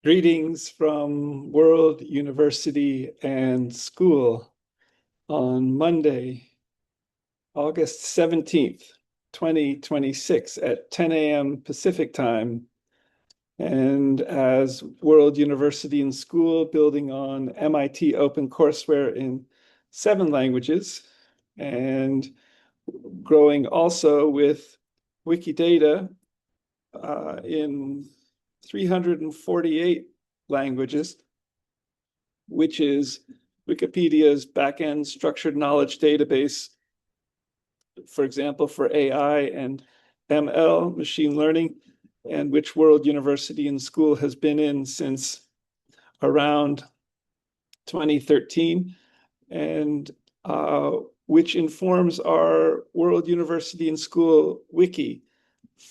Greetings from World University and School on Monday, August 17th, 2026 at 10 a.m. Pacific time. And as World University and School, building on MIT OpenCourseware in 7 languages and growing also with Wikidata in 348 languages, which is Wikipedia's backend structured knowledge database, for example, for AI and ML, machine learning, and which World University and School has been in since around 2013, and which informs our World University and School wiki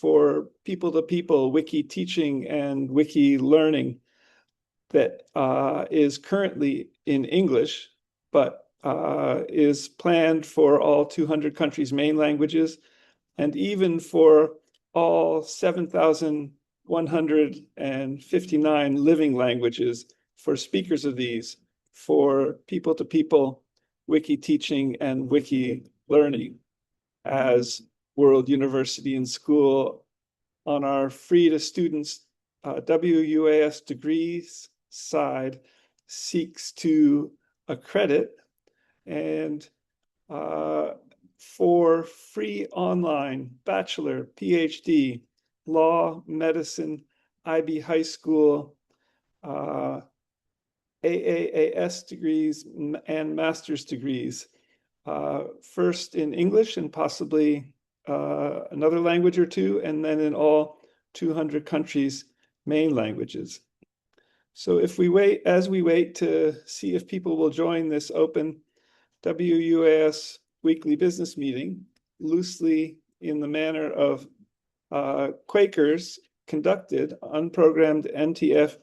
for people-to-people wiki teaching and wiki learning that is currently in English, but is planned for all 200 countries' main languages, and even for all 7,159 living languages for speakers of these, for people-to-people wiki teaching and wiki learning, as World University and School on our free to students WUAS degrees side seeks to accredit, and for free online bachelor, PhD, law, medicine, IB high school, AAAS degrees and master's degrees, first in English and possibly another language or two, and then in all 200 countries' main languages. So as we wait to see if people will join this open WUAS weekly business meeting, loosely in the manner of Quakers conducted, unprogrammed NTF,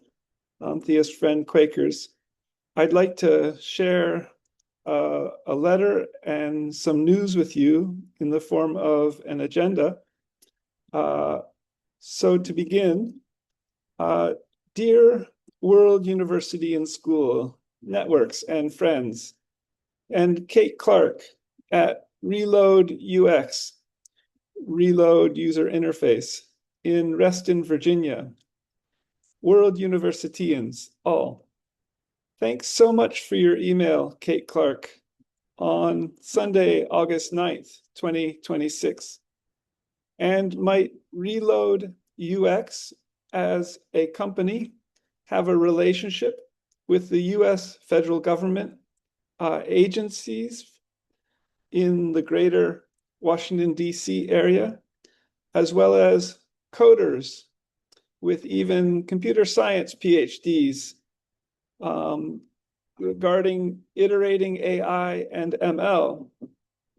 non-theist friend Quakers, I'd like to share a letter and some news with you in the form of an agenda. So to begin, dear World University and School networks and friends, and Kate Clark at Reload UX, Reload User Interface in Reston, Virginia, World Universitians all. Thanks so much for your email, Kate Clark, on Sunday, August 9th, 2026. And might Reload UX as a company have a relationship with the US federal government agencies in the greater Washington, D.C. area, as well as coders with even computer science PhDs regarding iterating AI and ML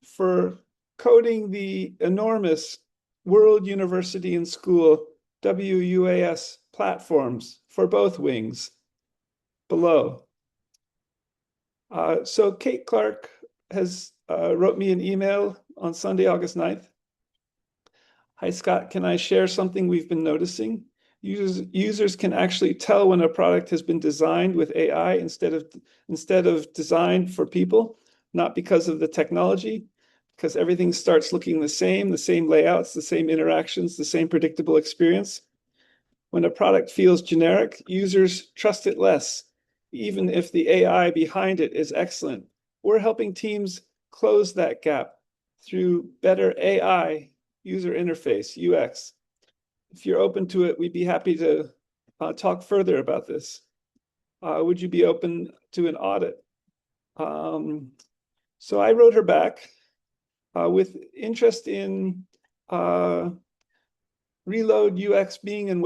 for coding the enormous World University and School WUAS platforms for both wings below. So Kate Clark has wrote me an email on Sunday, August 9th. Hi, Scott, can I share something we've been noticing? Users can actually tell when a product has been designed with AI instead of designed for people, not because of the technology, because everything starts looking the same layouts, the same interactions, the same predictable experience. When a product feels generic, users trust it less, even if the AI behind it is excellent. We're helping teams close that gap through better AI user interface, UX. If you're open to it, we'd be happy to talk further about this. Would you be open to an audit? So I wrote her back with interest in Reload UX being in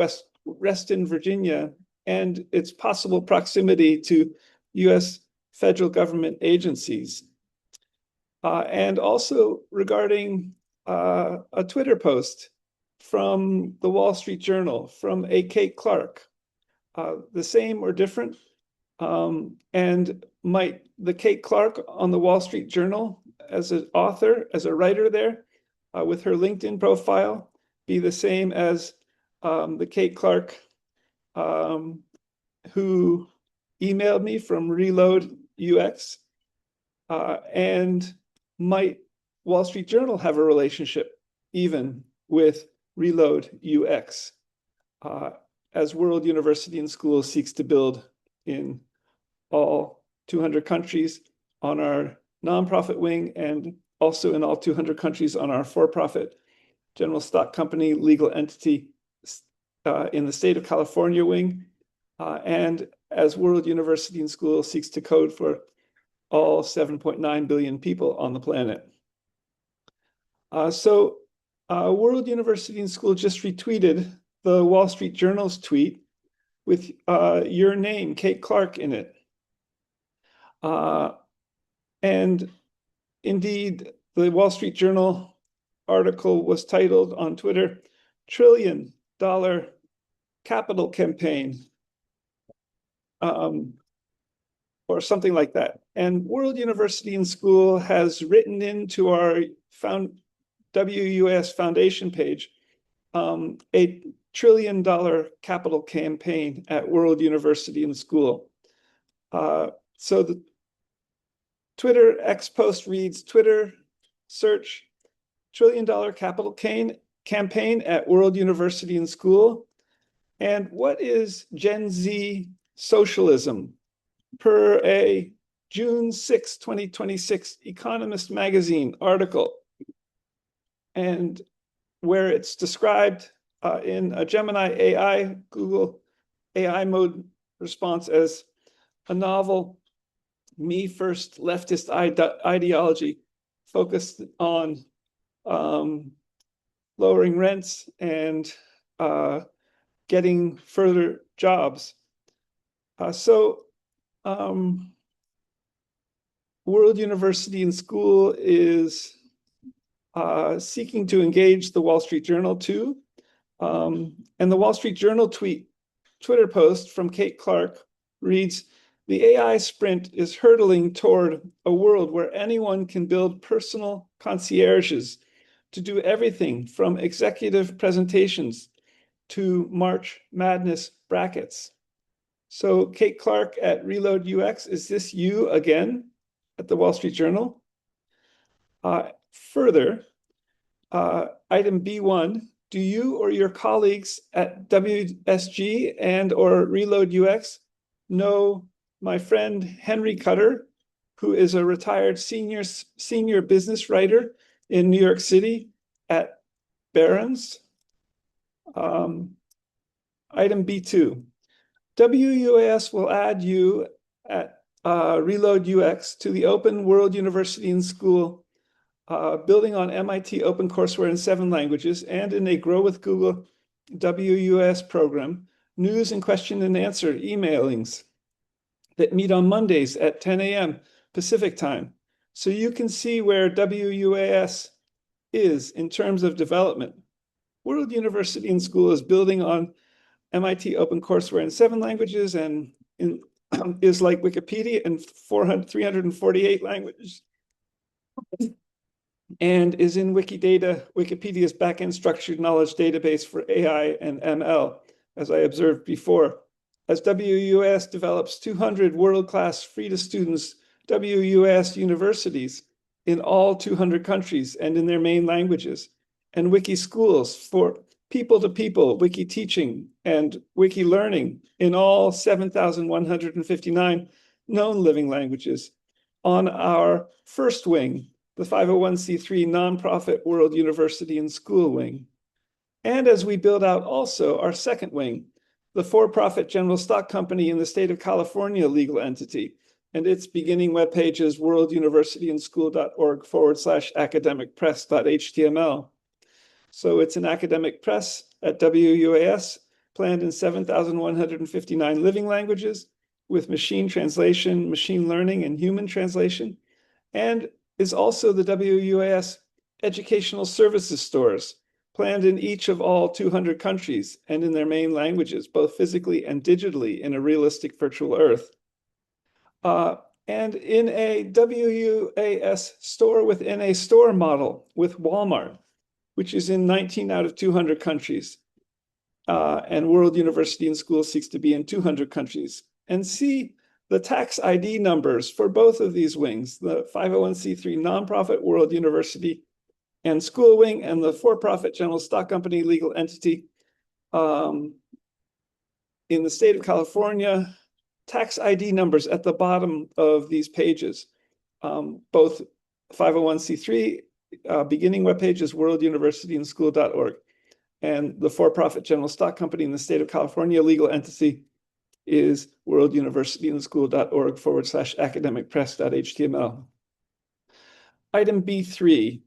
Reston, Virginia, and its possible proximity to US federal government agencies. And also regarding a Twitter post from the Wall Street Journal, from a Kate Clark, the same or different? And might the Kate Clark on the Wall Street Journal as an author, as a writer there, with her LinkedIn profile, be the same as the Kate Clark who emailed me from Reload UX, and might Wall Street Journal have a relationship even with Reload UX, as World University and School seeks to build in all 200 countries on our nonprofit wing, and also in all 200 countries on our for-profit general stock company legal entity in the state of California wing, and as World University and School seeks to code for all 7.9 billion people on the planet. World University and School just retweeted the Wall Street Journal's tweet with your name, Kate Clark, in it. And indeed, the Wall Street Journal article was titled on Twitter, $1 trillion capital campaign, or something like that. And World University and School has written into our WUS Foundation page a $1 trillion capital campaign at World University and School. So the Twitter X post reads, Twitter search $1 trillion capital campaign at World University and School. And what is Gen Z socialism? Per a June 6, 2026 Economist magazine article, and where it's described in a Gemini AI, Google AI mode response as a novel, me first leftist ideology focused on lowering rents and getting further jobs. World University and School is seeking to engage the Wall Street Journal too. And the Wall Street Journal Twitter post from Kate Clark reads, the AI sprint is hurtling toward a world where anyone can build personal concierges to do everything from executive presentations to March Madness brackets. So Kate Clark at Reload UX, is this you again at the Wall Street Journal? Further, item B1, do you or your colleagues at WSG and or Reload UX know my friend Henry Cutter, who is a retired senior business writer in New York City at Barron's? Item B2, WUAS will add you at Reload UX to the Open World University and School, building on MIT OpenCourseWare in 7 languages and in a Grow with Google WUS program, news and question and answer emailings that meet on Mondays at 10 a.m. Pacific time. So you can see where WUAS is in terms of development. World University and School is building on MIT OpenCourseWare in 7 languages and is like Wikipedia in 348 languages, and is in Wikidata, Wikipedia's backend structured knowledge database for AI and ML, as I observed before. As WUS develops 200 world-class free-to-students WUS universities in all 200 countries and in their main languages, and Wiki schools for people-to-people Wiki teaching and Wiki learning in all 7,159 known living languages on our first wing, the 501c3 nonprofit World University and School wing. And as we build out also our second wing, the for-profit general stock company in the state of California legal entity, and its beginning webpage is worlduniversityandschool.org/academicpress.html. So it's an academic press at WUAS, planned in 7,159 living languages with machine translation, machine learning, and human translation, and is also the WUAS educational services stores, planned in each of all 200 countries and in their main languages, both physically and digitally in a realistic virtual earth. And in a WUAS store within a store model with Walmart, which is in 19 out of 200 countries. and World University and School seeks to be in 200 countries. And C, the tax ID numbers for both of these wings, the 501c3 nonprofit World University and School wing, and the for-profit general stock company legal entity in the state of California, tax ID numbers at the bottom of these pages. Both 501c3 beginning webpage is worlduniversityandschool.org, and the for-profit general stock company in the state of California legal entity is worlduniversityandschool.org/academicpress.html. Item B3.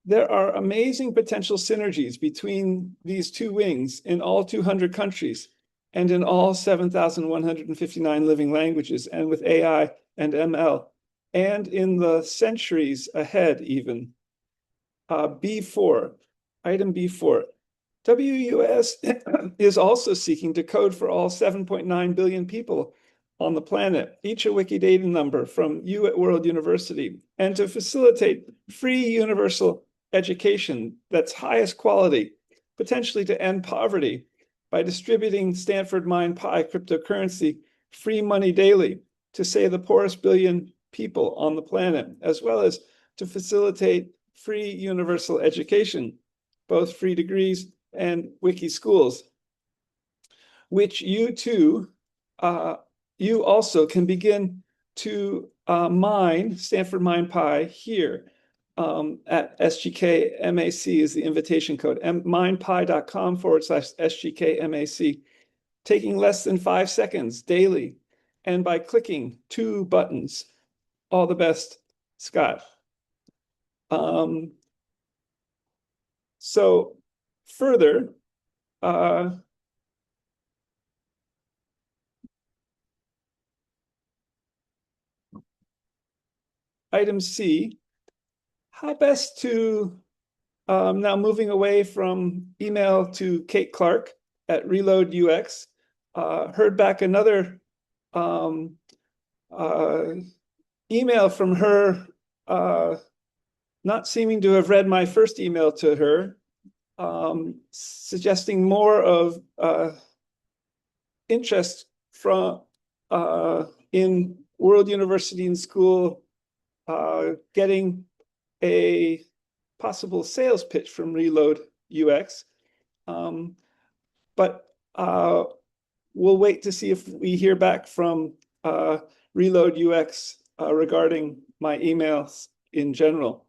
There are amazing potential synergies between these two wings in all 200 countries and in all 7,159 living languages, and with AI and ML, and in the centuries ahead even. B4, item B4. WUS is also seeking to code for all 7.9 billion people on the planet, each a Wikidata number from you at World University, and to facilitate free universal education that's highest quality, potentially to end poverty by distributing Stanford MindPi cryptocurrency, free money daily, to save the poorest billion people on the planet, as well as to facilitate free universal education, both free degrees and wiki schools, which you too, you also can begin to mine Stanford MindPi here at SGKMAC is the invitation code, mindpi.com/SGKMAC, taking less than 5 seconds daily, and by clicking 2 buttons. All the best, Scott. So further, item C, how best to, now moving away from email to Kate Clark at Reload UX, heard back another email from her, not seeming to have read my first email to her, suggesting more of interest from in World University and School getting a possible sales pitch from Reload UX. But we'll wait to see if we hear back from Reload UX regarding my emails in general.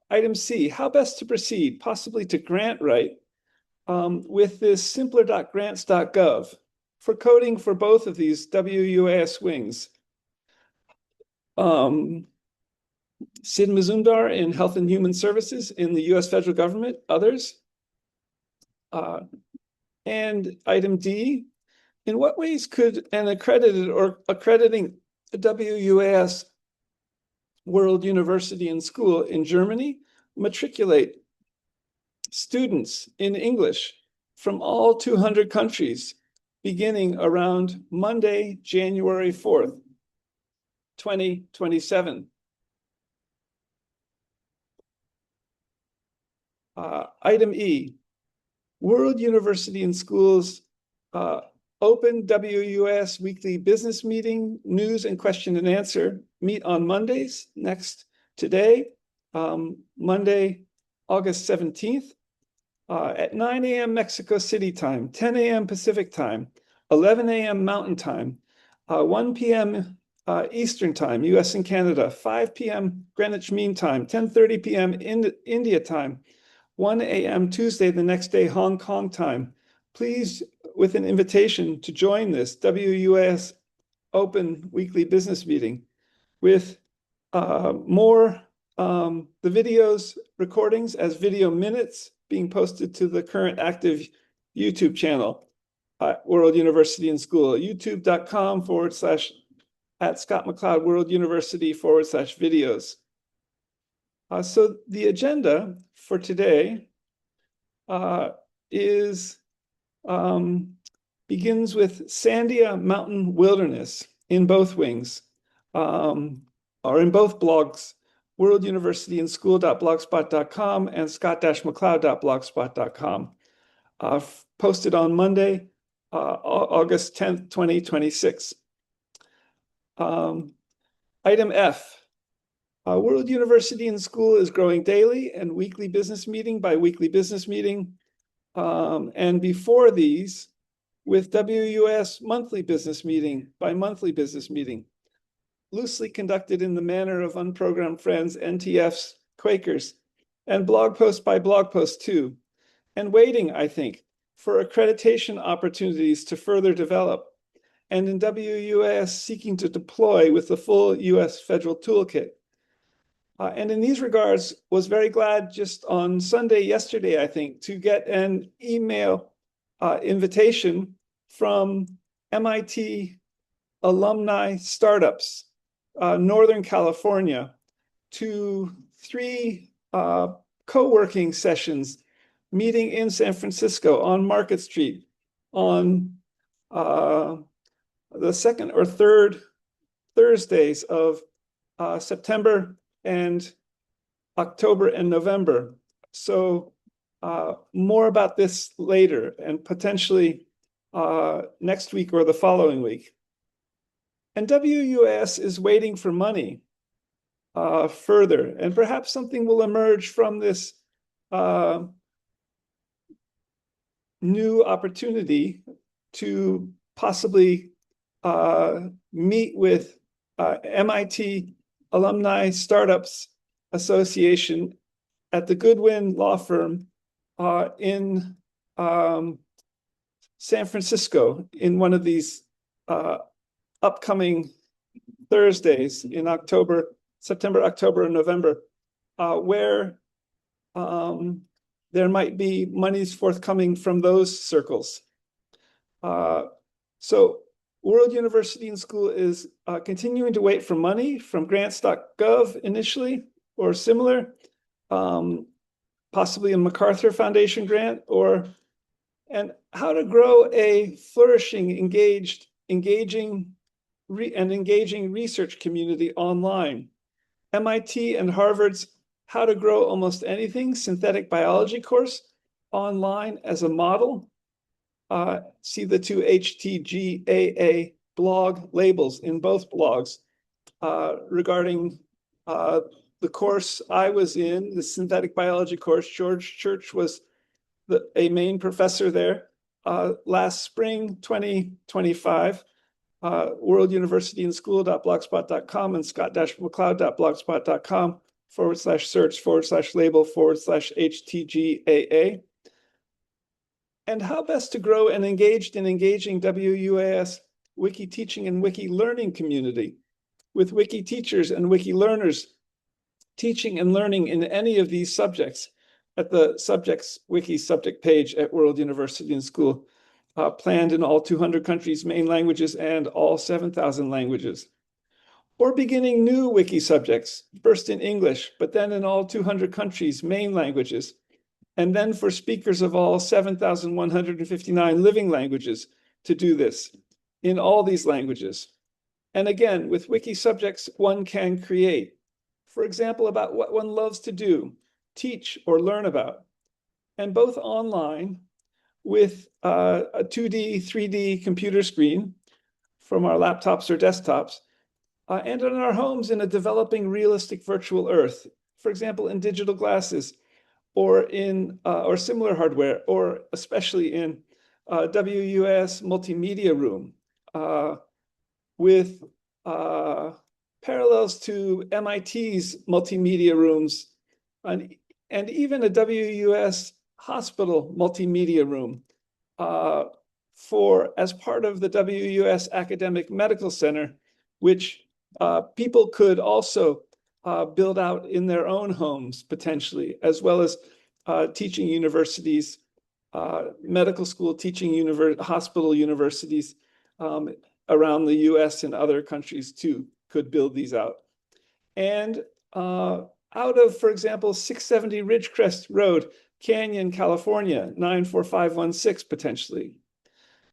Item C, how best to proceed, possibly to grant write with this simpler.grants.gov for coding for both of these WUAS wings. Sid Mazumdar in Health and Human Services in the US federal government, others. And item D, in what ways could an accredited or accrediting a WUAS World University and School in Germany matriculate students in English from all 200 countries beginning around Monday, January 4th, 2027. Item E, World University and Schools open WUS weekly business meeting, news and question and answer, meet on Mondays, today, Monday, August 17th, at 9 a.m. Mexico City time, 10 a.m. Pacific time, 11 a.m. Mountain time, 1 p.m. Eastern time, US and Canada, 5 p.m. Greenwich Mean Time, 10:30 p.m. India time, 1 a.m. Tuesday, the next day, Hong Kong time. Please, with an invitation to join this WUS open weekly business meeting with more the videos, recordings as video minutes being posted to the current active YouTube channel at World University and School, youtube.com/@Scott McLeod World University /videos. So the agenda for today begins with Sandia Mountain Wilderness in both wings, or in both blogs, worlduniversityandschool.blogspot.com and scott-mcleod.blogspot.com. posted on Monday, August 10th, 2026. Item F. World University and School is growing daily and weekly business meeting by weekly business meeting. And before these, with WUS monthly business meeting by monthly business meeting, loosely conducted in the manner of unprogrammed friends, NTFs, Quakers, and blog post by blog post too, and waiting, I think, for accreditation opportunities to further develop, and in WUS seeking to deploy with the full US federal toolkit. And in these regards, was very glad just on Sunday, yesterday, I think, to get an email invitation from MIT alumni startups, Northern California, to 3 co-working sessions meeting in San Francisco on Market Street on the second or third Thursdays of September and October and November. So more about this later and potentially next week or the following week. And WUS is waiting for money further, and perhaps something will emerge from this new opportunity to possibly meet with MIT Alumni Startups Association at the Goodwin Law Firm in San Francisco in one of these upcoming Thursdays in September, October, and November, where there might be monies forthcoming from those circles. So World University and School is continuing to wait for money from grants.gov initially or similar, possibly a MacArthur Foundation grant, and how to grow a flourishing, engaging research community online. MIT and Harvard's How to Grow Almost Anything synthetic biology course online as a model. See the 2 HTGAA blog labels in both blogs regarding the course I was in, the synthetic biology course. George Church was a main professor there. Last spring, 2025, worlduniversityandschool.blogspot.com and scott-mccloud.blogspot.com/search/label/HTGAA. And how best to grow an engaged and engaging WUAS wiki teaching and wiki learning community with wiki teachers and wiki learners teaching and learning in any of these subjects at the subjects wiki subject page at World University and School, planned in all 200 countries, main languages, and all 7,000 languages. Or beginning new wiki subjects, first in English, but then in all 200 countries, main languages, and then for speakers of all 7,159 living languages to do this in all these languages. And again, with wiki subjects, one can create, for example, about what one loves to do, teach, or learn about, and both online with a 2D, 3D computer screen from our laptops or desktops, and in our homes in a developing realistic virtual earth, for example, in digital glasses, or in or similar hardware, or especially in WUS multimedia room with parallels to MIT's multimedia rooms, and even a WUS hospital multimedia room as part of the WUS Academic Medical Center, which people could also build out in their own homes potentially, as well as teaching universities, medical school teaching hospital universities around the US and other countries too could build these out. And out of, for example, 670 Ridgecrest Road, Canyon, California, 94516 potentially,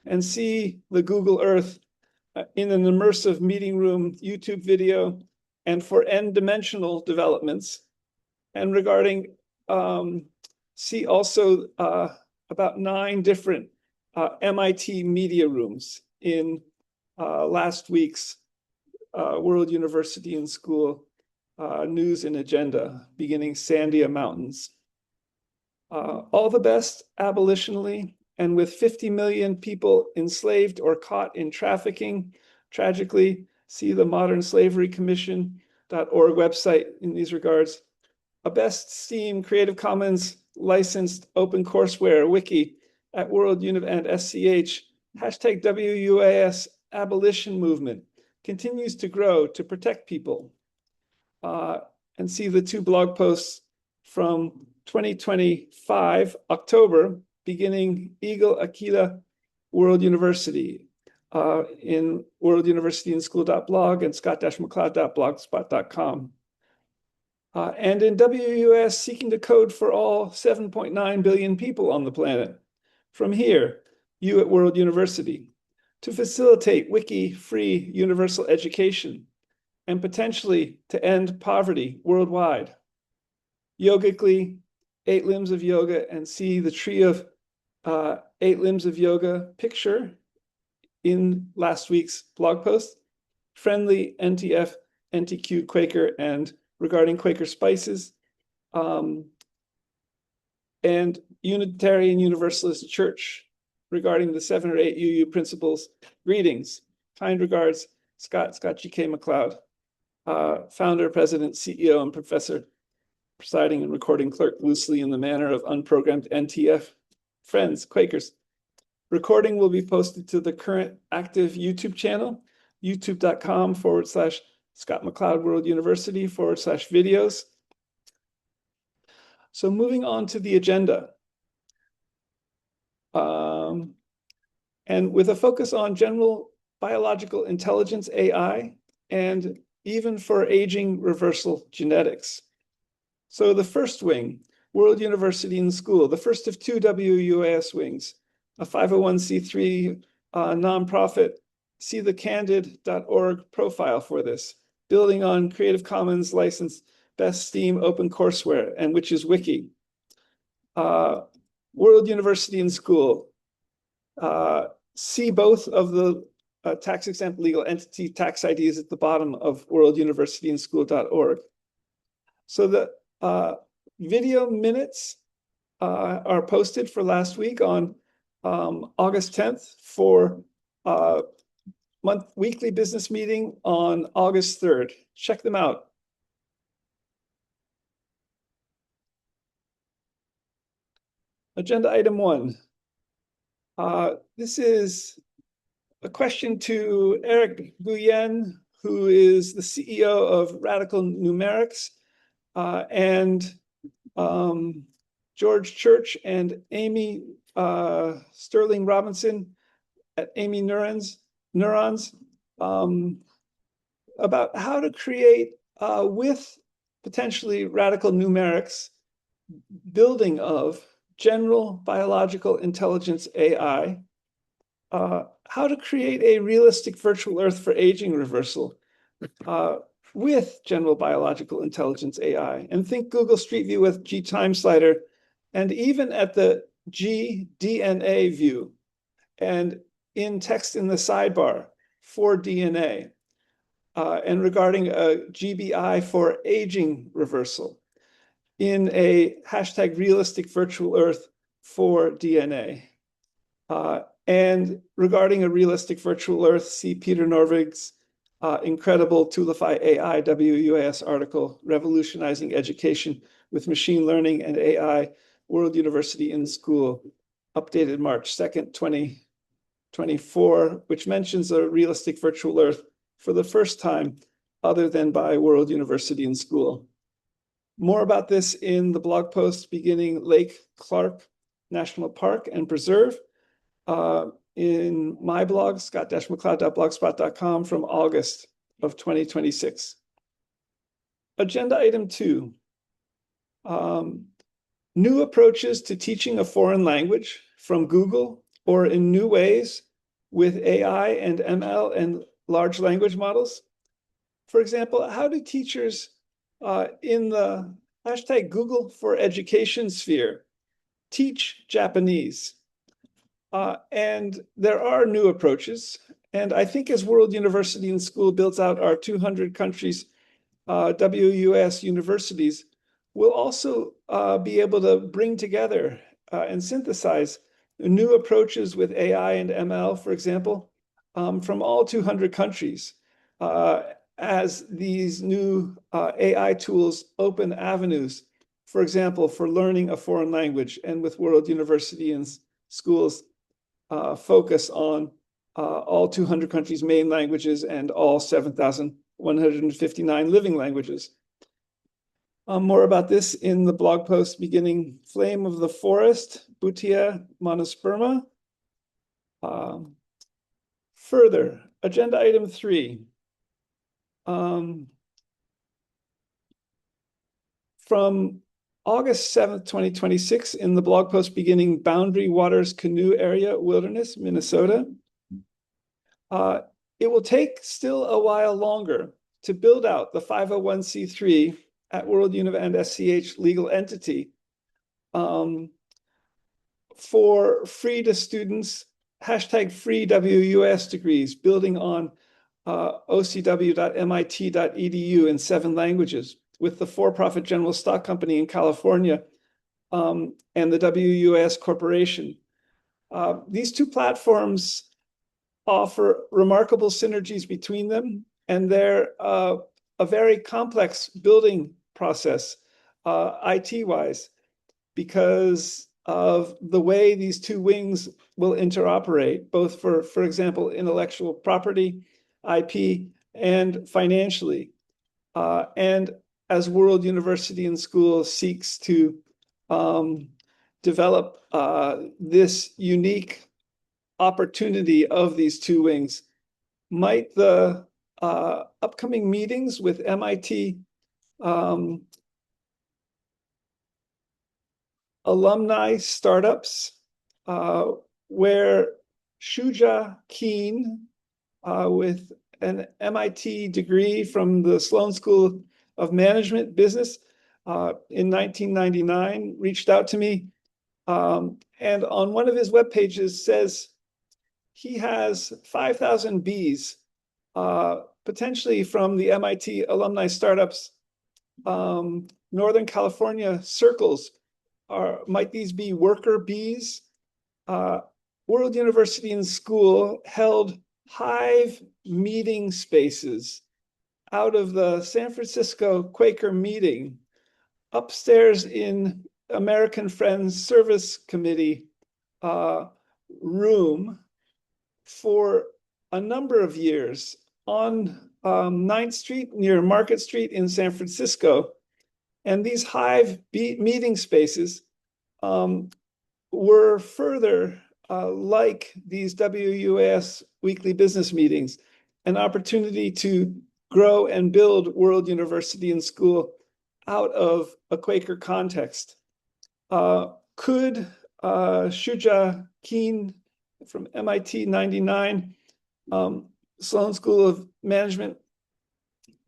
and see the Google Earth in an immersive meeting room YouTube video, and for n-dimensional developments. And regarding, see also about 9 different MIT media rooms in last week's World University and School news and agenda, beginning Sandia Mountains. All the best abolitionally, and with 50 million people enslaved or caught in trafficking, tragically, see the Modern Slavery Commission.org website in these regards. A best Steam Creative Commons licensed open courseware wiki at World Univ and SCH, hashtag WUAS abolition movement continues to grow to protect people. And see the 2 blog posts from 2025, October, beginning Eagle Akita World University in World University and School.blog and scott-mccloud.blogspot.com. And in WUS, seeking to code for all 7.9 billion people on the planet. From here, you at World University, to facilitate wiki-free universal education and potentially to end poverty worldwide. Yogically, 8 limbs of yoga, and see the tree of 8 limbs of yoga picture in last week's blog post. Friendly NTF, NTQ Quaker, and regarding Quaker spices, and Unitarian Universalist Church regarding the 7 or 8 UU principles. Greetings. Kind regards, Scott G.K. McCloud, founder, president, CEO, and professor, presiding and recording clerk loosely in the manner of unprogrammed NTF. Friends, Quakers. Recording will be posted to the current active YouTube channel, youtube.com/Scott McCloud World University /videos. So moving on to the agenda. And with a focus on general biological intelligence, AI, and even for aging reversal genetics. So the first wing, World University and School, the first of 2 WUAS wings, a 501c3 nonprofit. See the candid.org profile for this, building on Creative Commons licensed best Steam open courseware, and which is wiki. World University and School. See both of the tax-exempt legal entity tax IDs at the bottom of World University and School.org. So the video minutes are posted for last week on August 10th for weekly business meeting on August 3rd. Check them out. Agenda item 1. This is a question to Eric Guyen, who is the CEO of Radical Numerics, and George Church and Amy Sterling Robinson at Amy Neurons, about how to create, with potentially Radical Numerics, building of general biological intelligence AI, how to create a realistic virtual Earth for aging reversal with general biological intelligence AI, and think Google Street View with G time slider, and even at the G DNA view, and in text in the sidebar for DNA, and regarding a GBI for aging reversal in a hashtag realistic virtual Earth for DNA. And regarding a realistic virtual Earth, see Peter Norvig's incredible Toolify AI WUAS article, Revolutionizing Education with Machine Learning and AI, World University in School, updated March 2nd, 2024, which mentions a realistic virtual Earth for the first time other than by World University in School. More about this in the blog post beginning Lake Clark National Park and Preserve, in my blog, scott-mccloud.blogspot.com, from August of 2026. Agenda item 2, new approaches to teaching a foreign language from Google or in new ways with AI and ML and large language models. For example, how do teachers in the hashtag Google for Education sphere teach Japanese. And there are new approaches. And I think as World University and School builds out our 200 countries WUS universities, we'll also be able to bring together and synthesize new approaches with AI and ML, for example, from all 200 countries, as these new AI tools open avenues, for example, for learning a foreign language, and with World University and Schools focus on all 200 countries' main languages and all 7,159 living languages. More about this in the blog post beginning Flame of the Forest, Butia monosperma. Further, agenda item 3. From August 7th, 2026, in the blog post beginning Boundary Waters Canoe Area Wilderness, Minnesota. It will take still a while longer to build out the 501c3 at World Univ and SCH legal entity for free to students, #free WUS degrees, building on ocw.mit.edu in 7 languages, with the for-profit General Stock Company in California and the WUS Corporation. These 2 platforms offer remarkable synergies between them, and they're a very complex building process, IT-wise, because of the way these 2 wings will interoperate, both for example, intellectual property, IP, and financially. And as World University and School seeks to develop this unique opportunity of these 2 wings, might the upcoming meetings with MIT alumni startups, where Shuja Keen, with an MIT degree from the Sloan School of Management Business in 1999, reached out to me, and on one of his web pages says he has 5,000 bees, potentially from the MIT alumni startups. Northern California circles might these be worker bees? World University and School held hive meeting spaces out of the San Francisco Quaker meeting upstairs in American Friends Service Committee room for a number of years on 9th Street near Market Street in San Francisco. And these hive meeting spaces were further like these WUS weekly business meetings, an opportunity to grow and build World University and School out of a Quaker context. Could Shuja Keen from MIT 99, Sloan School of Management,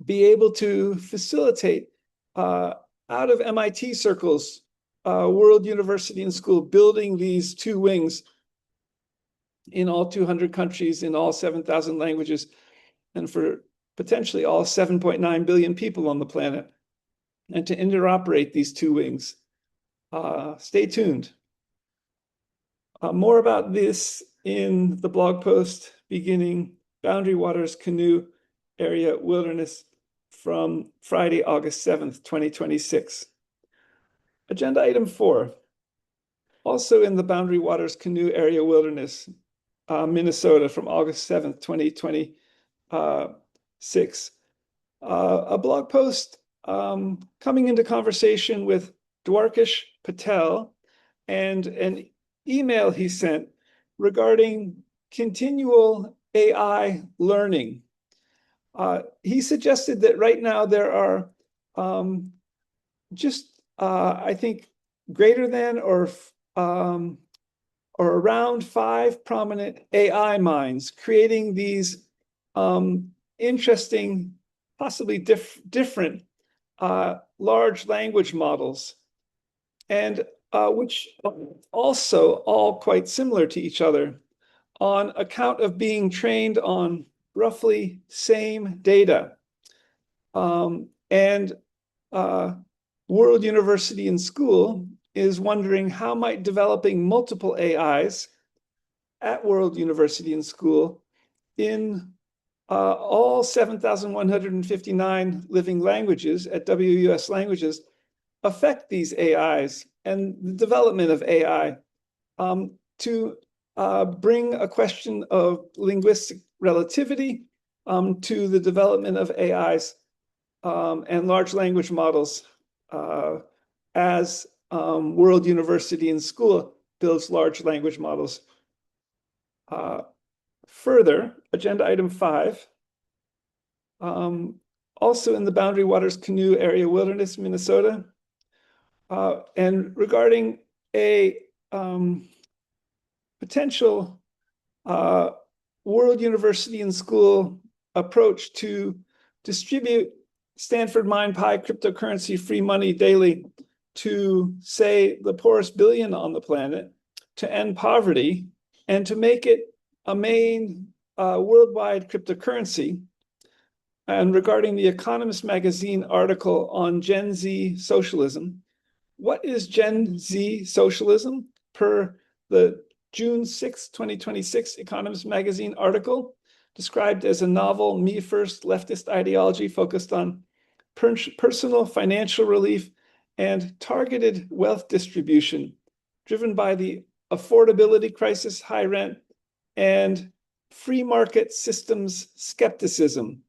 be able to facilitate out of MIT circles, World University and School building these 2 wings in all 200 countries, in all 7,000 languages, and for potentially all 7.9 billion people on the planet, and to interoperate these 2 wings. Stay tuned. More about this in the blog post beginning Boundary Waters Canoe Area Wilderness from Friday, August 7th, 2026. Agenda item 4, also in the Boundary Waters Canoe Area Wilderness, Minnesota, from August 7th, 2026. A blog post coming into conversation with Dwarkesh Patel and an email he sent regarding continual AI learning. He suggested that right now there are I think, greater than or around 5 prominent AI minds creating these interesting, possibly different large language models. And which also all quite similar to each other on account of being trained on roughly same data. And World University and School is wondering how might developing multiple AIs at World University and School in all 7,159 living languages at WUS Languages affect these AIs and the development of AI to bring a question of linguistic relativity to the development of AIs and large language models as World University and School builds large language models. Further, agenda item 5, also in the Boundary Waters Canoe Area Wilderness, Minnesota, and regarding a potential World University and School approach to distribute Stanford MindPy cryptocurrency free money daily to, say, the poorest billion on the planet, to end poverty, and to make it a main worldwide cryptocurrency. And regarding the Economist magazine article on Gen Z socialism, what is Gen Z socialism? Per the June 6, 2026 Economist magazine article, described as a novel me-first leftist ideology focused on personal financial relief and targeted wealth distribution, driven by the affordability crisis, high rent, and free market systems skepticism.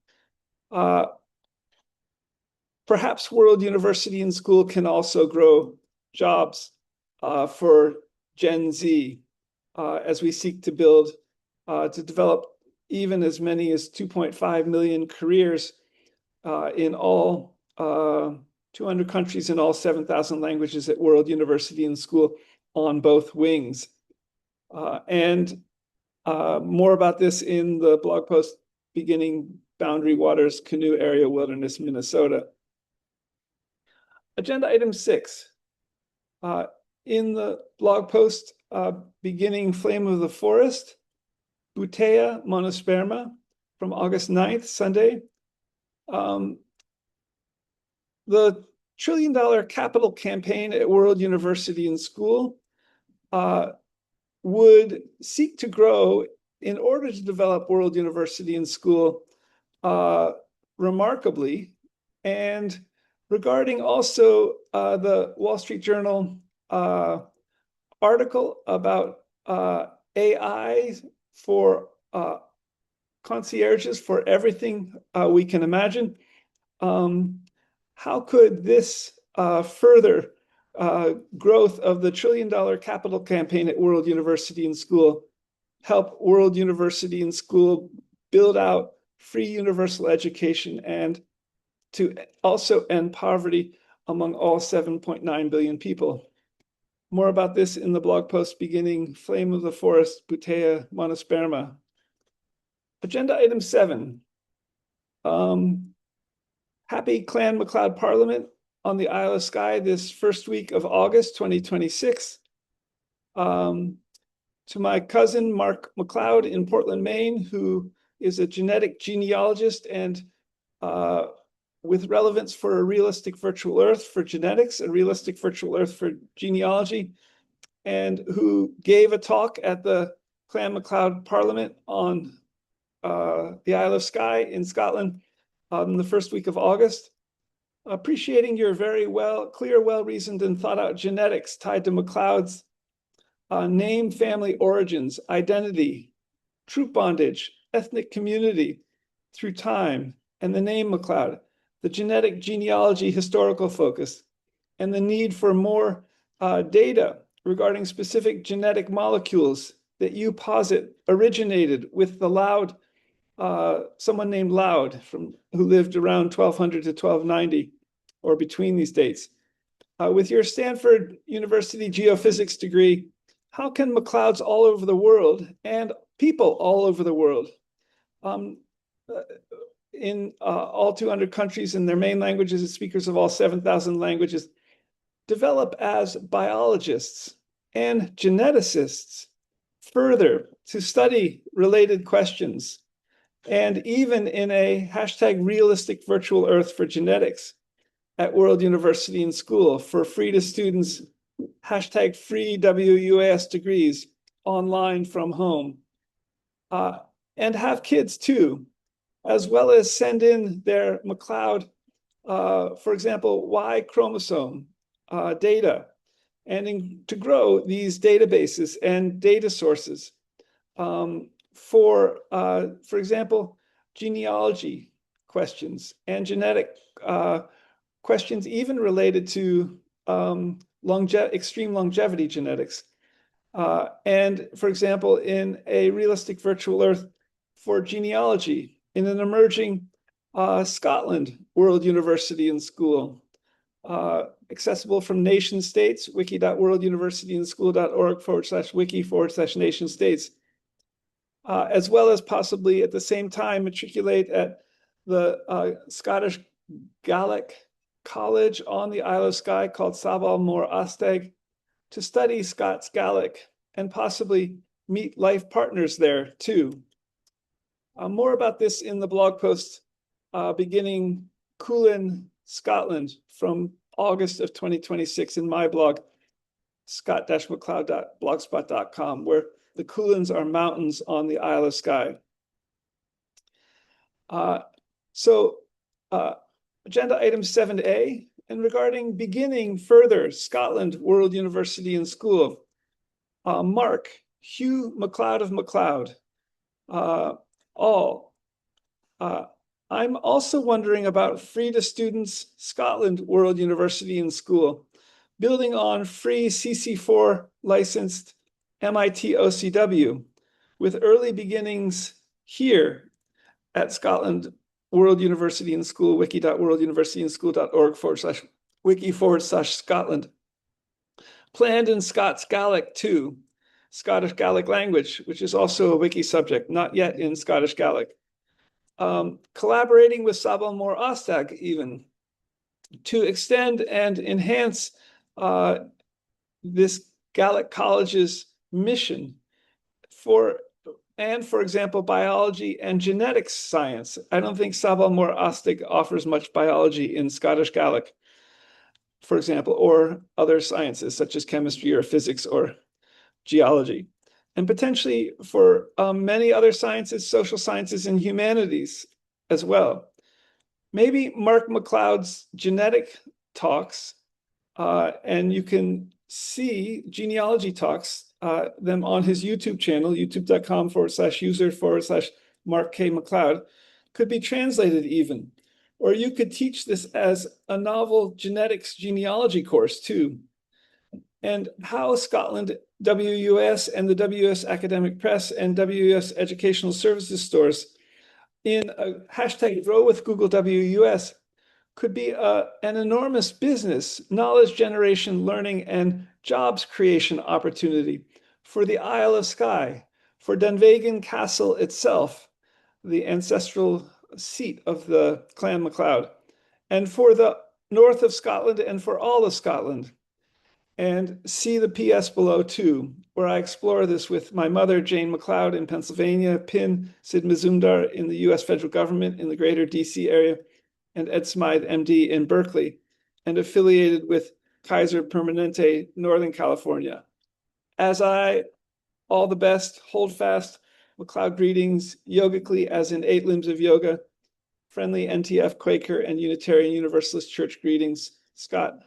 Perhaps World University and School can also grow jobs for Gen Z as we seek to build, to develop even as many as 2.5 million careers in all 200 countries in all 7,000 languages at World University and School on both wings. And more about this in the blog post beginning Boundary Waters Canoe Area Wilderness, Minnesota. Agenda item 6. In the blog post beginning Flame of the Forest, Boutea monosperma from August 9th, Sunday. The $1 trillion capital campaign at World University and School would seek to grow in order to develop World University and School remarkably. And regarding also the Wall Street Journal article about AI for concierges for everything we can imagine, how could this further growth of the $1 trillion capital campaign at World University and School help World University and School build out free universal education and to also end poverty among all 7.9 billion people? More about this in the blog post beginning Flame of the Forest, Boutea monosperma. Agenda item 7. Happy Clan MacLeod Parliament on the Isle of Skye this first week of August 2026. To my cousin Mark MacLeod in Portland, Maine, who is a genetic genealogist and with relevance for a realistic virtual earth for genetics, a realistic virtual earth for genealogy, and who gave a talk at the Clan MacLeod Parliament on the Isle of Skye in Scotland in the first week of August. Appreciating your very clear, well-reasoned and thought-out genetics tied to MacLeod's name, family origins, identity, troop bondage, ethnic community through time, and the name MacLeod, the genetic genealogy historical focus, and the need for more data regarding specific genetic molecules that you posit originated with the Loud, someone named Loud who lived around 1200 to 1290 or between these dates. With your Stanford University geophysics degree, how can MacLeods all over the world and people all over the world in all 200 countries in their main languages and speakers of all 7,000 languages develop as biologists and geneticists further to study related questions, and even in a hashtag realistic virtual earth for genetics at World University and School for free to students, hashtag free WUAS degrees online from home, and have kids too, as well as send in their McLeod, for example, Y chromosome data, and to grow these databases and data sources for example, genealogy questions and genetic questions, even related to extreme longevity genetics. And for example, in a realistic virtual earth for genealogy in an emerging Scotland World University and School, accessible from nation states, wiki.worlduniversityandschool.org/wiki/nation states, as well as possibly at the same time matriculate at the Scottish Gaelic College on the Isle of Skye called Sabal Mor Astag to study Scots Gaelic and possibly meet life partners there too. More about this in the blog post beginning Coolin, Scotland from August of 2026 in my blog, scott-mcleod.blogspot.com, where the Coolins are mountains on the Isle of Skye. Agenda item 7A, and regarding beginning further Scotland World University and School, Mark, Hugh McLeod of McLeod, all. I'm also wondering about free to students Scotland World University and School, building on free CC4 licensed MIT OCW, with early beginnings here at Scotland World University and School, wiki.worlduniversityandschool.org/wiki/Scotland. Planned in Scots Gaelic too, Scottish Gaelic language, which is also a wiki subject, not yet in Scottish Gaelic. Collaborating with Sabal Mor Astag even to extend and enhance this Gaelic college's mission for example, biology and genetics science. I don't think Sabal Mor Astag offers much biology in Scottish Gaelic, for example, or other sciences such as chemistry or physics or geology. And potentially for many other sciences, social sciences, and humanities as well. Maybe Mark McLeod's genetic talks, and you can see genealogy talks, them on his YouTube channel, youtube.com/user/Mark K. McLeod, could be translated even. Or you could teach this as a novel genetics genealogy course too. And how Scotland WUS and the WUS Academic Press and WUS Educational Services stores in a hashtag Grow with Google WUS could be an enormous business, knowledge generation, learning, and jobs creation opportunity for the Isle of Skye, for Dunvegan Castle itself, the ancestral seat of the Clan MacLeod, and for the north of Scotland and for all of Scotland. And see the PS below too, where I explore this with my mother, Jane McLeod in Pennsylvania, Pin Sid Mazumdar in the US federal government in the greater DC area, and Ed Smythe, MD in Berkeley, and affiliated with Kaiser Permanente, Northern California. As all the best, hold fast, McLeod greetings, yogically as in 8 limbs of yoga, friendly NTF, Quaker, and Unitarian Universalist Church greetings, Scott.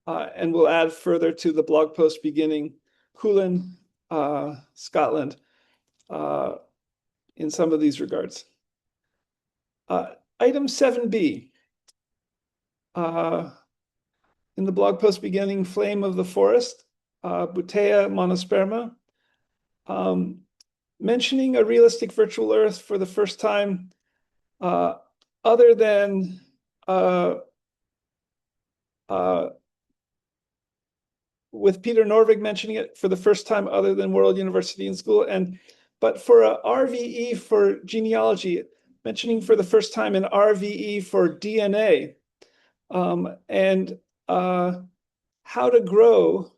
And we'll add further to the blog post beginning Coolin, Scotland, in some of these regards. Item 7B, in the blog post beginning Flame of the Forest, Butea monosperma, mentioning a realistic virtual earth for the first time, other than with Peter Norvig mentioning it for the first time other than World University and School, but for a RVE for genealogy, mentioning for the first time an RVE for DNA, and how to grow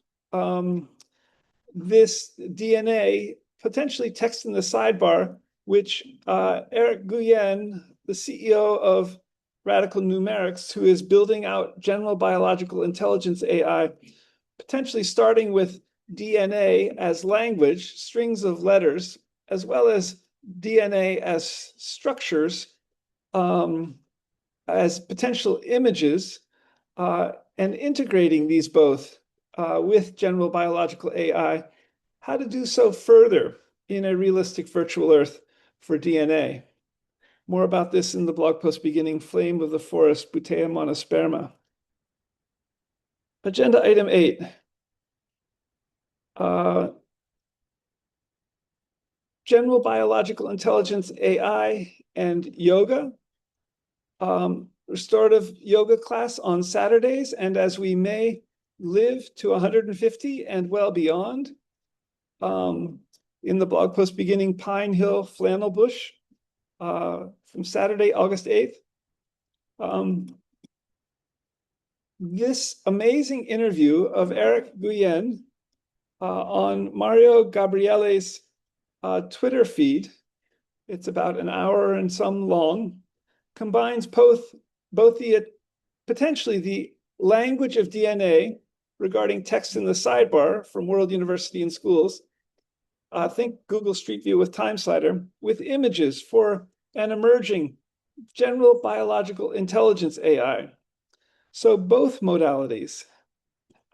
this DNA, potentially text in the sidebar, which Eric Guyen, the CEO of Radical Numerics, who is building out general biological intelligence AI, potentially starting with DNA as language, strings of letters, as well as DNA as structures, as potential images, and integrating these both with general biological AI, how to do so further in a realistic virtual Earth for DNA. More about this in the blog post beginning Flame of the Forest, Butea monosperma. Agenda item 8. General biological intelligence AI and yoga. Restorative yoga class on Saturdays, and as we may live to 150 and well beyond, in the blog post beginning Pine Hill Flannel Bush, from Saturday, August 8th. This amazing interview of Eric Guyen on Mario Gabriele's Twitter feed, it's about an hour and some long, combines both the potentially the language of DNA regarding text in the sidebar from World University and Schools, think Google Street View with TimeSlider, with images for an emerging general biological intelligence AI. So both modalities.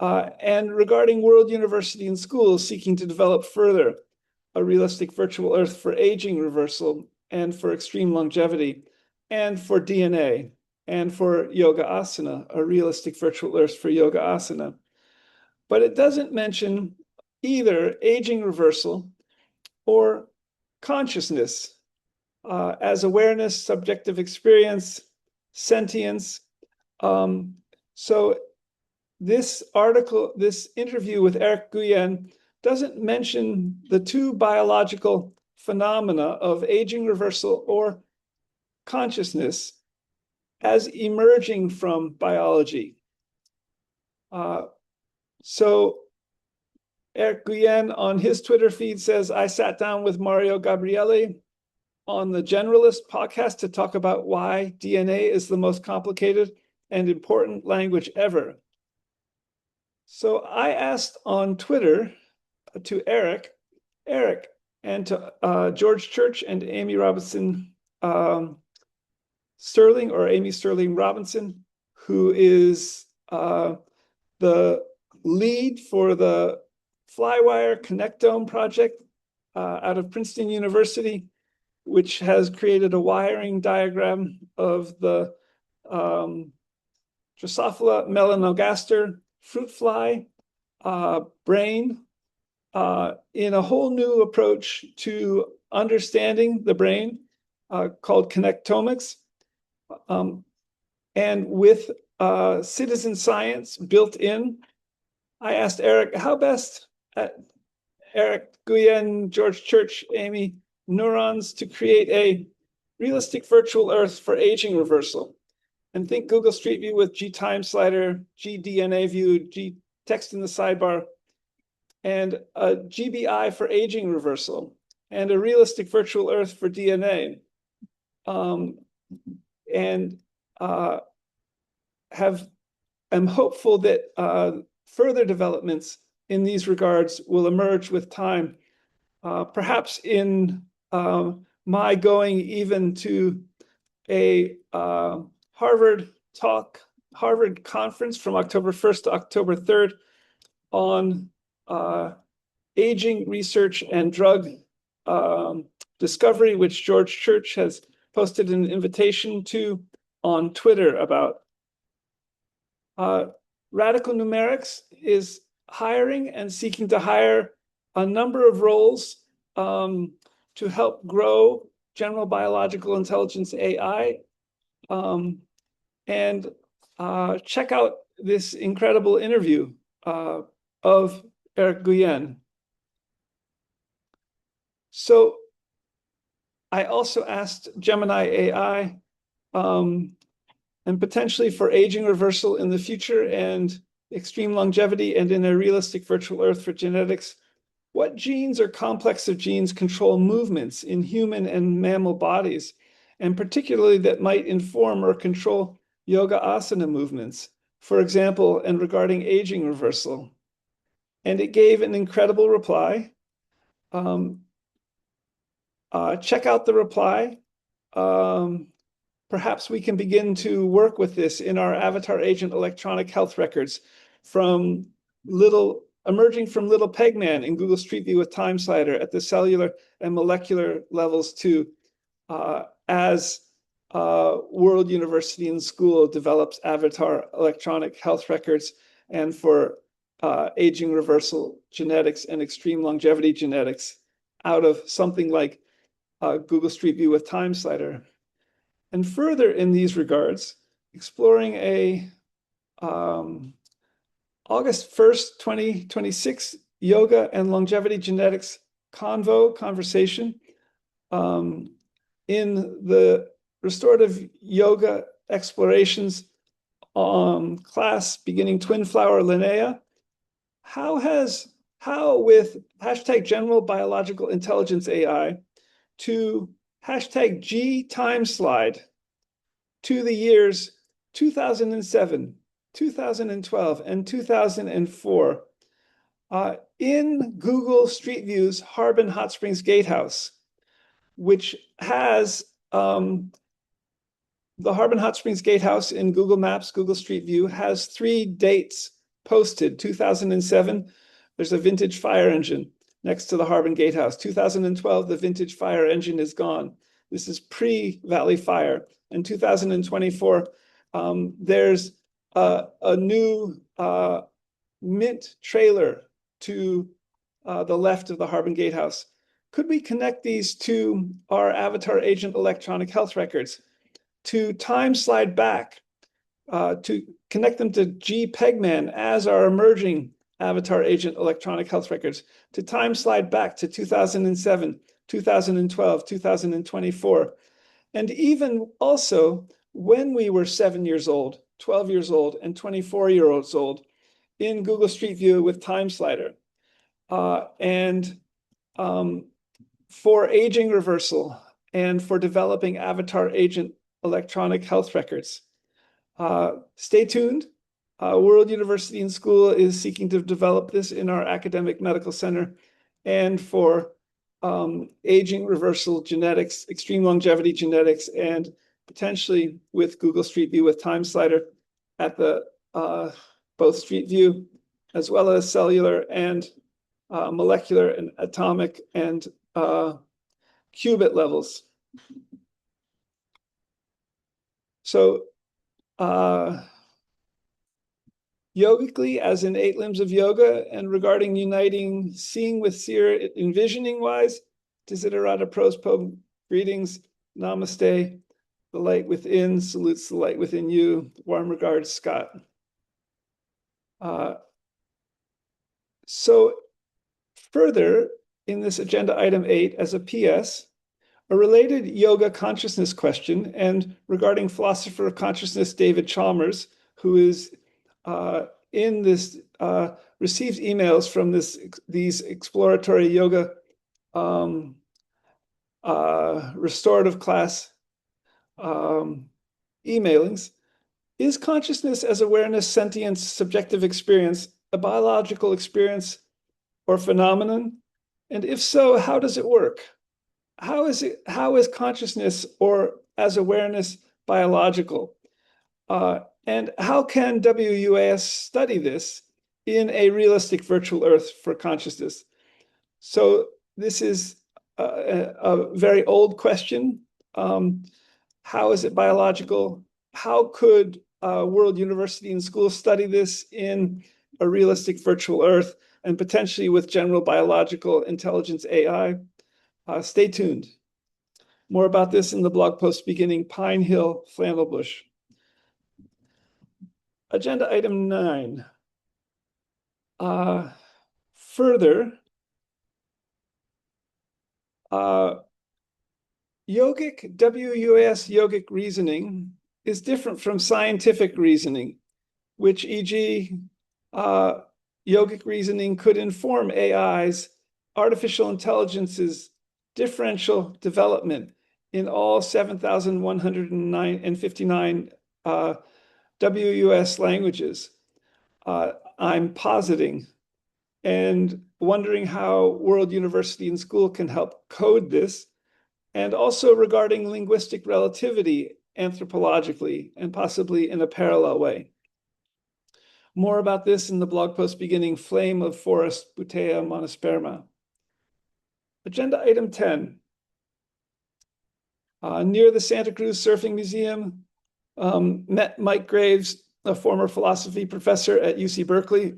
And regarding World University and Schools seeking to develop further a realistic virtual Earth for aging reversal and for extreme longevity, and for DNA, and for yoga asana, a realistic virtual Earth for yoga asana. But it doesn't mention either aging reversal or consciousness as awareness, subjective experience, sentience. So this article, this interview with Eric Guyen doesn't mention the two biological phenomena of aging reversal or consciousness as emerging from biology. So Eric Guyen on his Twitter feed says, I sat down with Mario Gabriele on the Generalist podcast to talk about why DNA is the most complicated and important language ever. So I asked on Twitter to Eric, and to George Church and Amy Robinson Sterling, or Amy Sterling Robinson, who is the lead for the Flywire Connectome project out of Princeton University, which has created a wiring diagram of the Drosophila melanogaster fruit fly brain in a whole new approach to understanding the brain called connectomics. And with citizen science built in, I asked Eric, how best, Eric Guyen, George Church, Amy, neurons to create a realistic virtual Earth for aging reversal. And think Google Street View with G TimeSlider, G DNA View, G text in the sidebar, and a GBI for aging reversal, and a realistic virtual Earth for DNA. I'm hopeful that further developments in these regards will emerge with time, perhaps in my going even to a Harvard conference from October 1st to October 3rd on aging research and drug discovery, which George Church has posted an invitation to on Twitter about. Radical Numerics is hiring and seeking to hire a number of roles to help grow general biological intelligence AI. And check out this incredible interview of Eric Guyen. So I also asked Gemini AI and potentially for aging reversal in the future and extreme longevity, and in a realistic virtual Earth for genetics, what genes or complex of genes control movements in human and mammal bodies, and particularly that might inform or control yoga asana movements, for example, and regarding aging reversal? And it gave an incredible reply. Check out the reply. Perhaps we can begin to work with this in our avatar agent electronic health records emerging from little Pegman in Google Street View with Time Slider at the cellular and molecular levels too, as World University and School develops avatar electronic health records and for aging reversal genetics and extreme longevity genetics out of something like Google Street View with Time Slider. And further in these regards, exploring a August 1st, 2026 yoga and longevity genetics conversation in the restorative yoga explorations class beginning Twin Flower Linnea. How with hashtag general biological intelligence AI to hashtag G time slide to the years 2007, 2012, and 2004 in Google Street View's Harbin Hot Springs Gatehouse, which has the Harbin Hot Springs Gatehouse in Google Maps, Google Street View, has 3 dates posted. 2007, there's a vintage fire engine next to the Harbin Gatehouse. 2012, the vintage fire engine is gone. This is pre-Valley Fire. In 2024, there's a new mint trailer to the left of the Harbin Gatehouse. Could we connect these to our avatar agent electronic health records to time slide back, to connect them to GPegman as our emerging avatar agent electronic health records, to time slide back to 2007, 2012, 2024, and even also when we were 7 years old, 12 years old, and 24 years old in Google Street View with Time Slider. For aging reversal and for developing avatar agent electronic health records. Stay tuned. World University and School is seeking to develop this in our academic medical center, and for aging reversal genetics, extreme longevity genetics, and potentially with Google Street View with Time Slider at the both Street View as well as cellular and molecular and atomic and qubit levels. So yogically, as in 8 limbs of yoga, and regarding uniting seeing with seer, envisioning wise, Desiderata Prospo, greetings, namaste, the light within salutes the light within you. Warm regards, Scott. So further, in this agenda item 8, as a PS, a related yoga consciousness question, and regarding philosopher of consciousness David Chalmers, who is in this, receives emails from these exploratory yoga restorative class emailings. Is consciousness as awareness, sentience, subjective experience, a biological experience or phenomenon? And if so, how does it work? How is consciousness or as awareness biological? And how can WUAS study this in a realistic virtual Earth for consciousness? So this is a very old question. How is it biological? How could World University and School study this in a realistic virtual Earth and potentially with general biological intelligence AI? Stay tuned. More about this in the blog post beginning Pine Hill Flannel Bush. Agenda item 9. Further, yogic, WUAS yogic reasoning is different from scientific reasoning, which, e.g., yogic reasoning could inform AI's, artificial intelligence's differential development in all 7,159 WUS languages. I'm positing and wondering how World University and School can help code this, and also regarding linguistic relativity anthropologically and possibly in a parallel way. More about this in the blog post beginning Flame of Forest, Butea monosperma. Agenda item 10. Near the Santa Cruz Surfing Museum, met Mike Graves, a former philosophy professor at UC Berkeley,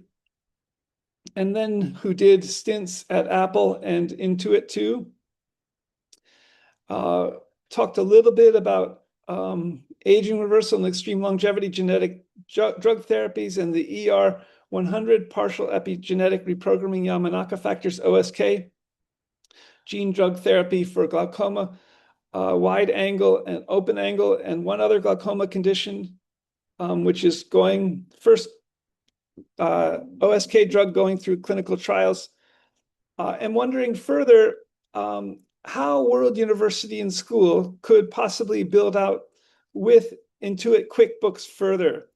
and then who did stints at Apple and Intuit too. Talked a little bit about aging reversal and extreme longevity genetic drug therapies and the ER100 partial epigenetic reprogramming Yamanaka factors OSK, gene drug therapy for glaucoma, wide angle and open angle, and one other glaucoma condition, which is going first OSK drug going through clinical trials, and wondering further how World University and School could possibly build out with Intuit QuickBooks further.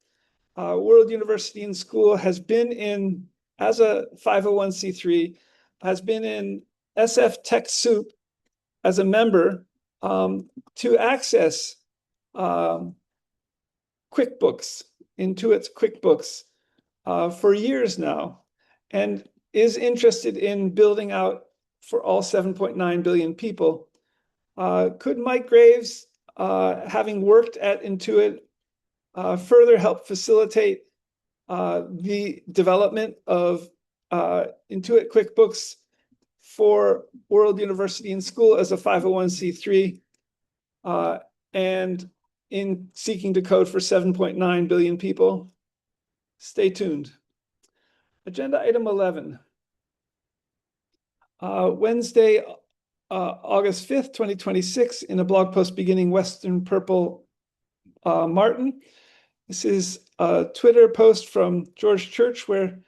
World University and School has been in, as a 501c3, has been in SF TechSoup as a member to access QuickBooks, Intuit's QuickBooks, for years now, and is interested in building out for all 7.9 billion people. Could Mike Graves, having worked at Intuit, further help facilitate the development of Intuit QuickBooks for World University and School as a 501c3, and in seeking to code for 7.9 billion people? Stay tuned. Agenda item 11. Wednesday, August 5th, 2026, in a blog post beginning Western Purple Martin. This is a Twitter post from George Church where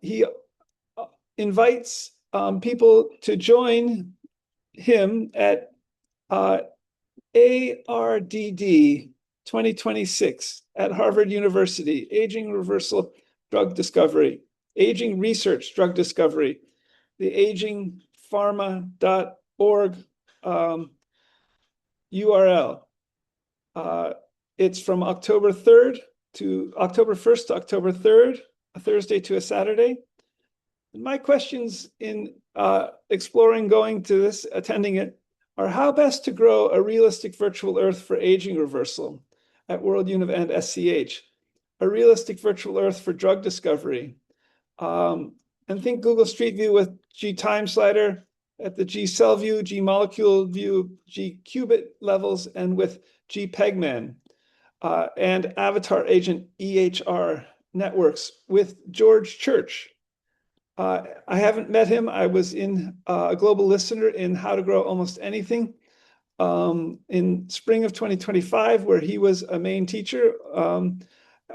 he invites people to join him at ARDD 2026 at Harvard University, Aging Reversal Drug Discovery, Aging Research Drug Discovery, the agingpharma.org URL. It's from October 1st to October 3rd, a Thursday to a Saturday. My questions in exploring going to this, attending it, are how best to grow a realistic virtual earth for aging reversal at World Univ and SCH, a realistic virtual earth for drug discovery, and think Google Street View with G time slider at the G cell view, G molecule view, G qubit levels, and with G Pegman, and avatar agent EHR networks with George Church. I haven't met him. I was in a global listener in How to Grow Almost Anything in spring of 2025, where he was a main teacher.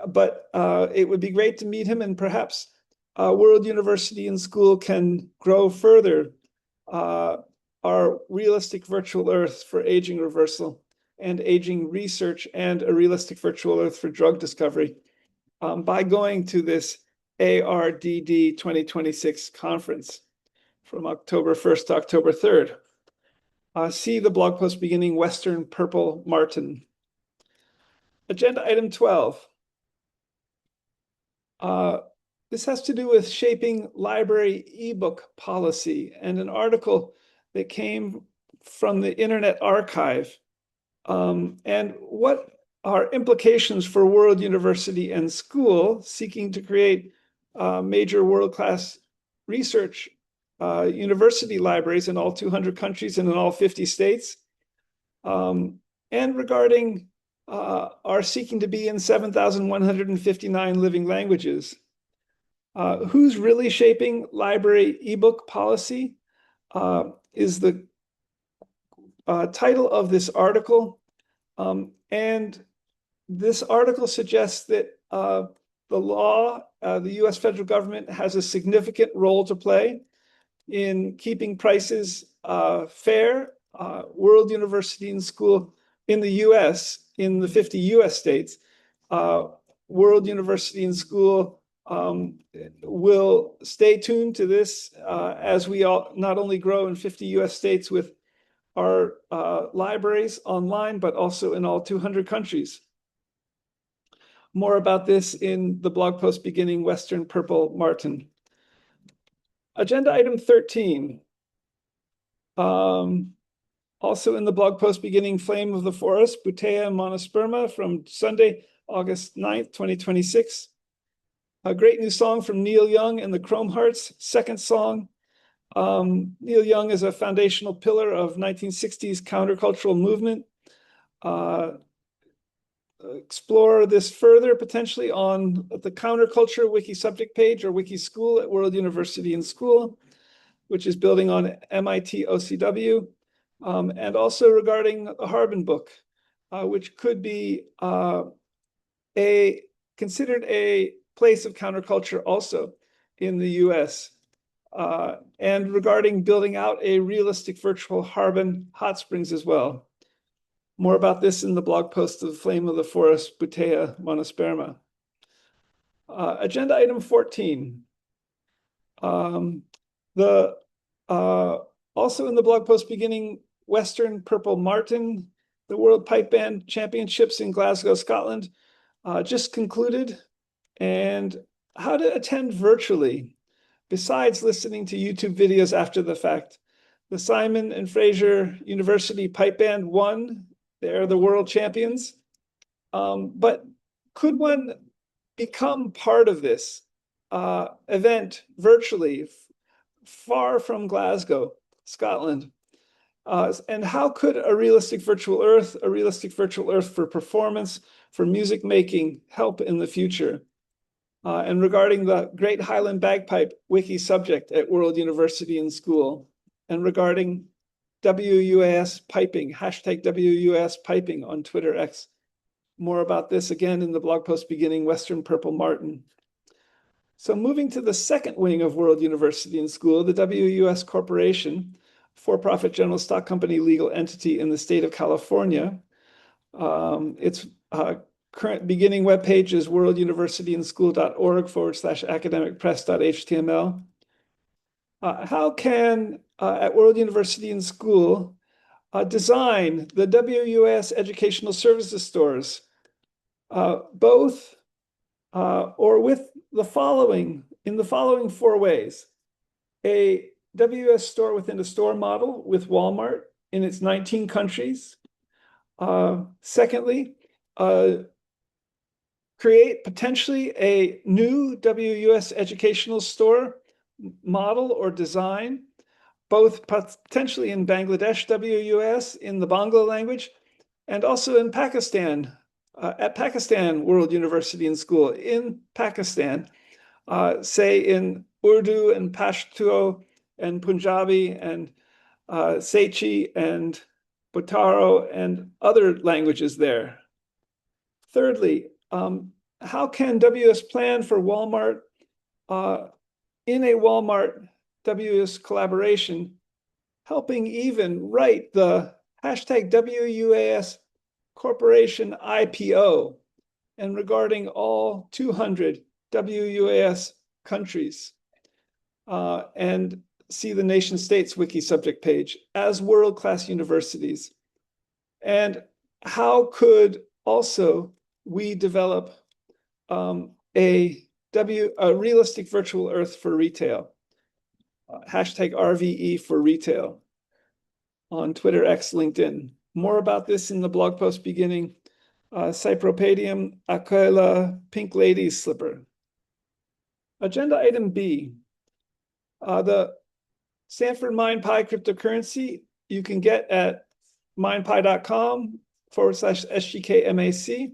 But it would be great to meet him, and perhaps World University and School can grow further our realistic virtual earth for aging reversal and aging research, and a realistic virtual earth for drug discovery by going to this ARDD 2026 conference from October 1st to October 3rd. See the blog post beginning Western Purple Martin. Agenda item 12. This has to do with shaping library ebook policy and an article that came from the Internet Archive. And what are implications for World University and School seeking to create major world-class research university libraries in all 200 countries and in all 50 states, and regarding our seeking to be in 7,159 living languages. Who's really shaping library ebook policy is the title of this article. And this article suggests that the law the US federal government has a significant role to play in keeping prices fair. World University and School in the US, in the 50 US states, World University and School will stay tuned to this as we all not only grow in 50 US states with our libraries online, but also in all 200 countries. More about this in the blog post beginning Western Purple Martin. Agenda item 13. Also in the blog post beginning Flame of the Forest, Butea Monosperma from Sunday, August 9th, 2026. A great new song from Neil Young and the Chrome Hearts, second song. Neil Young is a foundational pillar of 1960s countercultural movement. Explore this further potentially on the Counterculture Wiki subject page or Wiki School at World University and School, which is building on MIT OCW, and also regarding the Harbin book, which could be considered a place of counterculture also in the US, and regarding building out a realistic virtual Harbin hot springs as well. More about this in the blog post of Flame of the Forest, Butea Monosperma. Agenda item 14. Also in the blog post beginning Western Purple Martin, the World Pipe Band Championships in Glasgow, Scotland, just concluded, and how to attend virtually besides listening to YouTube videos after the fact. The Simon and Fraser University Pipe Band won. They're the world champions. But could one become part of this event virtually far from Glasgow, Scotland? And how could a realistic virtual earth for performance, for music making, help in the future? And regarding the Great Highland Bagpipe Wiki subject at World University and School, and regarding WUAS piping, hashtag WUAS piping on Twitter X. More about this again in the blog post beginning Western Purple Martin. So moving to the second wing of World University and School, the WUS Corporation, for-profit general stock company legal entity in the state of California. Its current beginning webpage is worlduniversityandschool.org/academicpress.html. How can, at World University and School, design the WUS educational services stores, both or with the following, in the following 4 ways: a WUS store within a store model with Walmart in its 19 countries. Secondly, create potentially a new WUS educational store model or design, both potentially in Bangladesh WUS in the Bangla language, and also in Pakistan, at Pakistan World University and School in Pakistan, say in Urdu and Pashto and Punjabi and Sechi and Botaro and other languages there. Thirdly, how can WUS plan for Walmart in a Walmart WUS collaboration, helping even write the hashtag WUAS Corporation IPO and regarding all 200 WUAS countries, and see the nation states wiki subject page as world-class universities. And how could also we develop a realistic virtual earth for retail? Hashtag RVE for retail on Twitter, X, LinkedIn. More about this in the blog post beginning Cypripedium Aquila Pink Ladies Slipper. Agenda item B, the Stanford MindPy cryptocurrency you can get at mindpy.com/SGKMAC.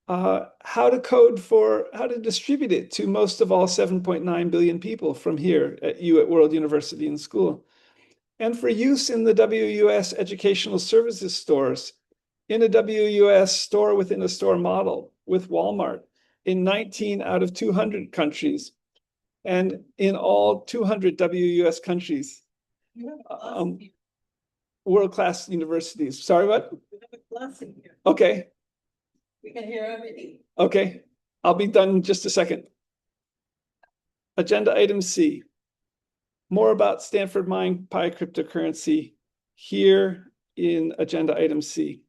How to distribute it to most of all 7.9 billion people from here at World University and School. And for use in the WUS educational services stores, in a WUS store within a store model with Walmart, in 19 out of 200 countries, and in all 200 WUS countries. World-class universities. Sorry, what? We have a class in here. Okay, We can hear everything. okay. I'll be done in just a second. Agenda item C. More about Stanford MinePi cryptocurrency here in agenda item C.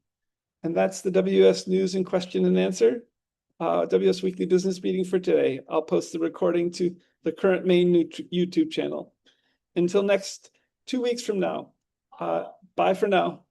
And that's the WS News and Question and Answer, WS Weekly Business Meeting for today. I'll post the recording to the current main YouTube channel. Until next 2 weeks from now, bye for now.